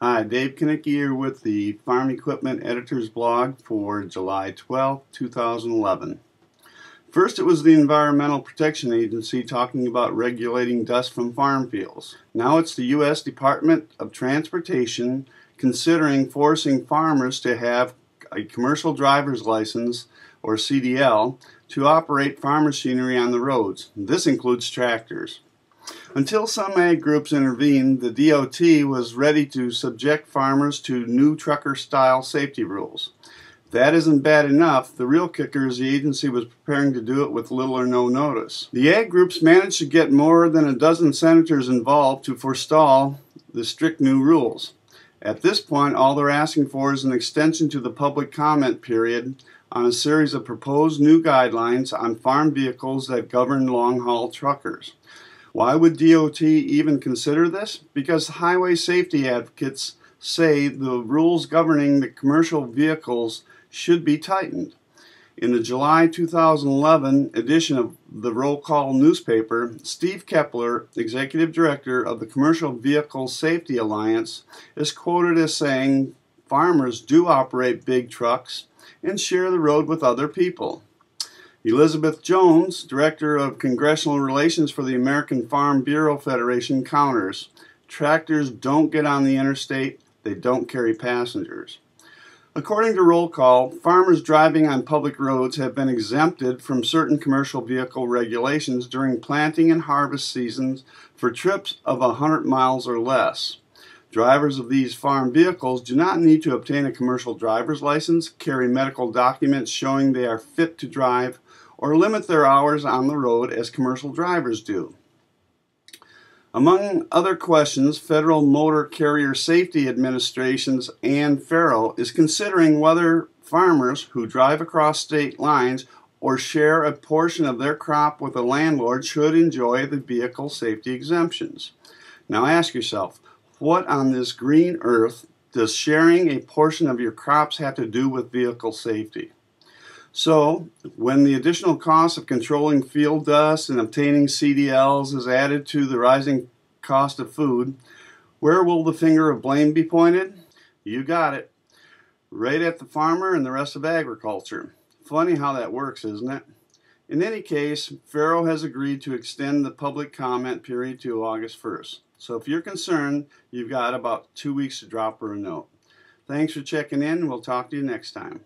Hi, Dave Knicke here with the Farm Equipment Editor's Blog for July 12, 2011. First, it was the Environmental Protection Agency talking about regulating dust from farm fields. Now it's the U.S. Department of Transportation considering forcing farmers to have a commercial driver's license, or CDL, to operate farm machinery on the roads. This includes tractors. Until some ag groups intervened, the DOT was ready to subject farmers to new trucker-style safety rules. If that isn't bad enough, the real kicker is the agency was preparing to do it with little or no notice. The ag groups managed to get more than a dozen senators involved to forestall the strict new rules. At this point, all they're asking for is an extension to the public comment period on a series of proposed new guidelines on farm vehicles that govern long-haul truckers. Why would DOT even consider this? Because highway safety advocates say the rules governing the commercial vehicles should be tightened. In the July 2011 edition of the Roll Call newspaper, Steve Kepler, executive director of the Commercial Vehicle Safety Alliance, is quoted as saying, "Farmers do operate big trucks and share the road with other people." Elizabeth Jones, Director of Congressional Relations for the American Farm Bureau Federation, counters, "Tractors don't get on the interstate, they don't carry passengers." According to Roll Call, farmers driving on public roads have been exempted from certain commercial vehicle regulations during planting and harvest seasons for trips of 100 miles or less. Drivers of these farm vehicles do not need to obtain a commercial driver's license, carry medical documents showing they are fit to drive, or limit their hours on the road as commercial drivers do. Among other questions, Federal Motor Carrier Safety Administration's Ann Farrow is considering whether farmers who drive across state lines or share a portion of their crop with a landlord should enjoy the vehicle safety exemptions. Now ask yourself, what on this green earth does sharing a portion of your crops have to do with vehicle safety? So, when the additional cost of controlling field dust and obtaining CDLs is added to the rising cost of food, where will the finger of blame be pointed? You got it. Right at the farmer and the rest of agriculture. Funny how that works, isn't it? In any case, Farrow has agreed to extend the public comment period to August 1st. So if you're concerned, you've got about 2 weeks to drop her a note. Thanks for checking in, and we'll talk to you next time.